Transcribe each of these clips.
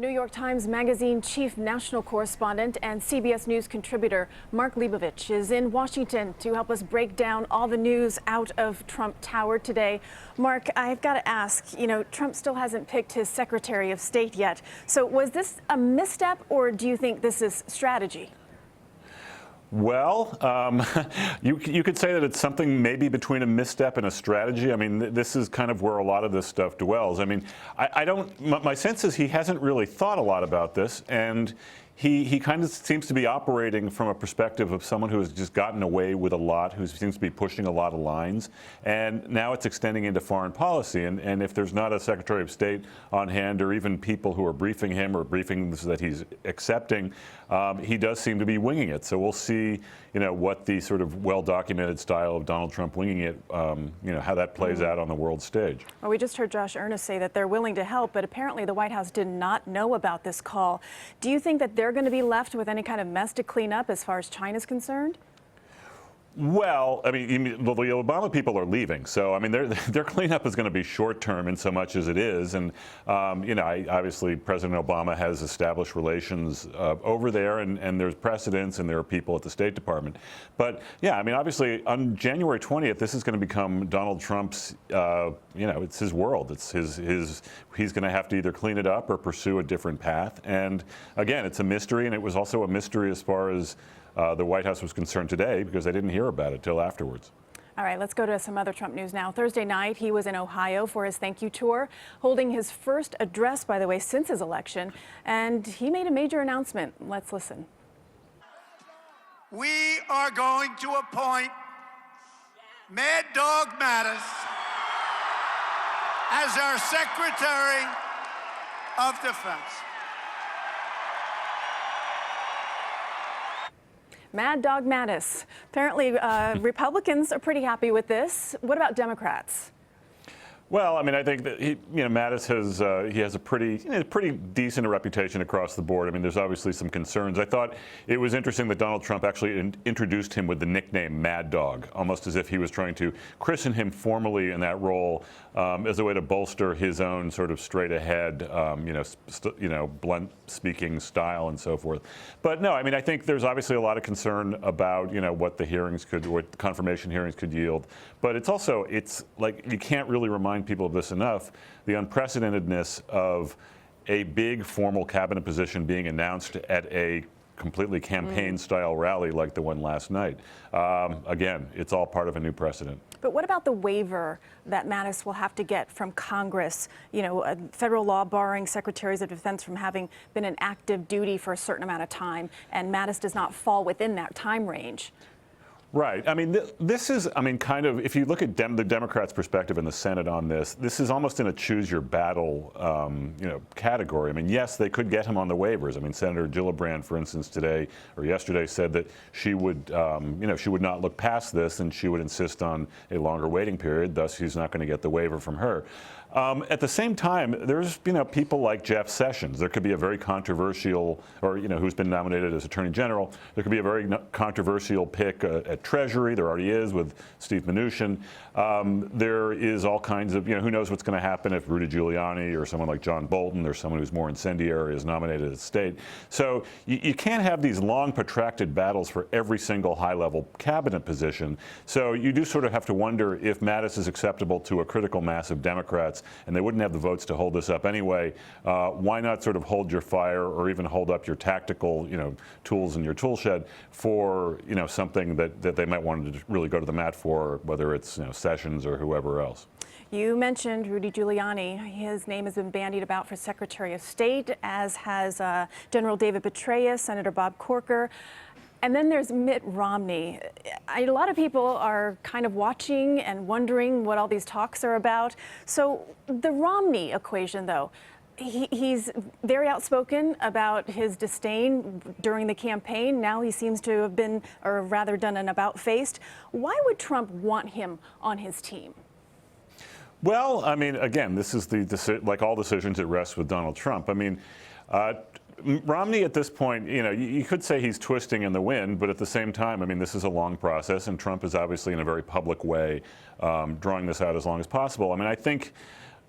New York Times Magazine chief national correspondent and CBS News contributor Mark Leibovich is in Washington to help us break down all the news out of Trump Tower today. Mark, I've got to ask, Trump still hasn't picked his Secretary of State yet. So was this a misstep, or do you think this is strategy? Well, you could say that it's something maybe between a misstep and a strategy. I mean, this is kind of where a lot of this stuff dwells. I mean, my sense is he hasn't really thought a lot about this, and he kind of seems to be operating from a perspective of someone who has just gotten away with a lot, who seems to be pushing a lot of lines, and now it's extending into foreign policy. And if there's not a Secretary of State on hand, or even people who are briefing him or briefings that he's accepting, he does seem to be winging it. So we'll see, what the sort of well-documented style of Donald Trump winging it, how that plays out on the world stage. Well, we just heard Josh Earnest say that they're willing to help, but apparently the White House did not know about this call. Do you think that they're going to be left with any kind of mess to clean up as far as China's concerned? Well, I mean, the Obama people are leaving, so I mean, their cleanup is going to be short-term in so much as it is, and obviously President Obama has established relations over there, and there's precedents, and there are people at the State Department. But yeah, I mean, obviously on January 20th, this is going to become Donald Trump's, it's his world. It's he's going to have to either clean it up or pursue a different path. And again, it's a mystery, and it was also a mystery as far as the White House was concerned today, because they didn't hear about it till afterwards. All right, let's go to some other Trump news now. Thursday night, he was in Ohio for his thank you tour, holding his first address, by the way, since his election, and he made a major announcement. Let's listen. We are going to appoint Mad Dog Mattis as our Secretary of Defense. Mad Dog Mattis. Apparently, Republicans are pretty happy with this. What about Democrats? Well, I mean, I think that Mattis has a pretty decent reputation across the board. I mean, there's obviously some concerns. I thought it was interesting that Donald Trump actually introduced him with the nickname Mad Dog, almost as if he was trying to christen him formally in that role as a way to bolster his own sort of straight-ahead, blunt speaking style and so forth. But no, I mean, I think there's obviously a lot of concern about what the hearings what the confirmation hearings could yield. But it's like you can't really remind people of this enough, the unprecedentedness of a big formal cabinet position being announced at a completely campaign-style rally like the one last night. Again, it's all part of a new precedent. But what about the waiver that Mattis will have to get from Congress? A federal law barring secretaries of defense from having been in active duty for a certain amount of time, and Mattis does not fall within that time range. Right. I mean, this is, kind of, if you look at the Democrats' perspective in the Senate on this is almost in a choose your battle, category. I mean, yes, they could get him on the waivers. I mean, Senator Gillibrand, for instance, today or yesterday said that she would, she would not look past this, and she would insist on a longer waiting period. Thus, he's not going to get the waiver from her. At the same time, there's people like Jeff Sessions. There could be a very controversial, or who's been nominated as Attorney General. There could be a very controversial pick at Treasury. There already is with Steve Mnuchin. There is all kinds of who knows what's going to happen if Rudy Giuliani or someone like John Bolton or someone who's more incendiary is nominated as state. So you can't have these long, protracted battles for every single high-level cabinet position. So you do sort of have to wonder if Mattis is acceptable to a critical mass of Democrats, and they wouldn't have the votes to hold this up anyway. Why not sort of hold your fire, or even hold up your tactical, tools in your tool shed for, something that they might want to really go to the mat for, whether it's Sessions or whoever else. You mentioned Rudy Giuliani. His name has been bandied about for Secretary of State, as has General David Petraeus, Senator Bob Corker. And then there's Mitt Romney. A lot of people are kind of watching and wondering what all these talks are about. So the Romney equation, though, he's very outspoken about his disdain during the campaign. Now he seems to have been, or rather done an about-faced. Why would Trump want him on his team? Well, I mean, again, this is like all decisions, it rests with Donald Trump. I mean, Romney at this point, you could say he's twisting in the wind, but at the same time, I mean, this is a long process, and Trump is obviously in a very public way drawing this out as long as possible. I mean, I think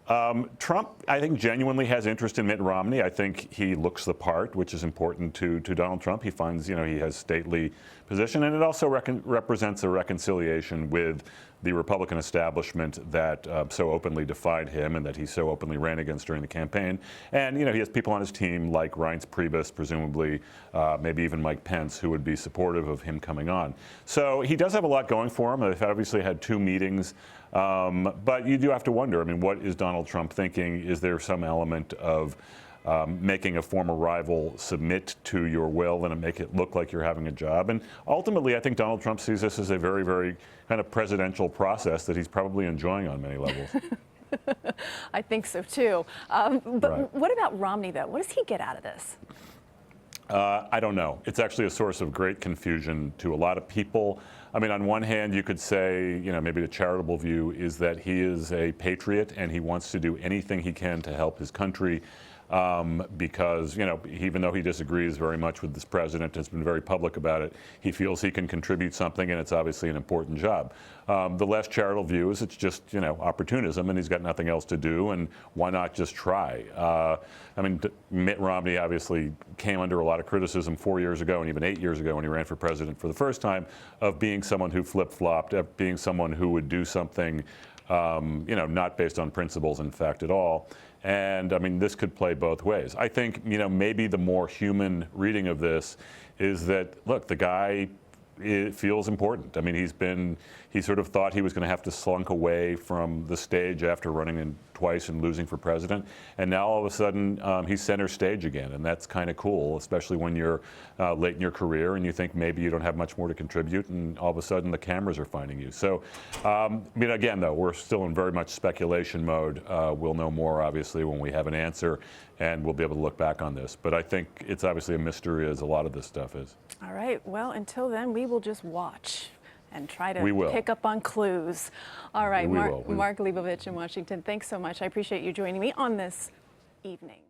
Trump, I think, genuinely has interest in Mitt Romney. I think he looks the part, which is important to Donald Trump. He finds, he has stately position, and it also represents a reconciliation with the Republican establishment that so openly defied him and that he so openly ran against during the campaign. And, he has people on his team like Reince Priebus, presumably, maybe even Mike Pence, who would be supportive of him coming on. So he does have a lot going for him. They've obviously had 2 meetings. But you do have to wonder, what is Donald Trump thinking? Is there some element of making a former rival submit to your will and make it look like you're having a job? And ultimately, I think Donald Trump sees this as a very, very kind of presidential process that he's probably enjoying on many levels. I think so, too. But Right. What about Romney, though? What does he get out of this? I don't know. It's actually a source of great confusion to a lot of people. On one hand, you could say, maybe the charitable view is that he is a patriot and he wants to do anything he can to help his country. Because, even though he disagrees very much with this president, has been very public about it, he feels he can contribute something, and it's obviously an important job. The less charitable view is it's just, opportunism, and he's got nothing else to do, and why not just try? Mitt Romney obviously came under a lot of criticism 4 years ago, and even 8 years ago when he ran for president for the first time, of being someone who flip-flopped, of being someone who would do something, not based on principles, in fact, at all. And this could play both ways. I think, maybe the more human reading of this is that, look, the guy feels important. He sort of thought he was going to have to slunk away from the stage after running twice and losing for president. And now all of a sudden he's center stage again. And that's kind of cool, especially when you're late in your career and you think maybe you don't have much more to contribute, and all of a sudden the cameras are finding you. So, again, though, we're still in very much speculation mode. We'll know more, obviously, when we have an answer, and we'll be able to look back on this. But I think it's obviously a mystery, as a lot of this stuff is. All right. Well, until then, we will just watch and try to pick up on clues. All right, Mark Leibovich in Washington, thanks so much. I appreciate you joining me on this evening.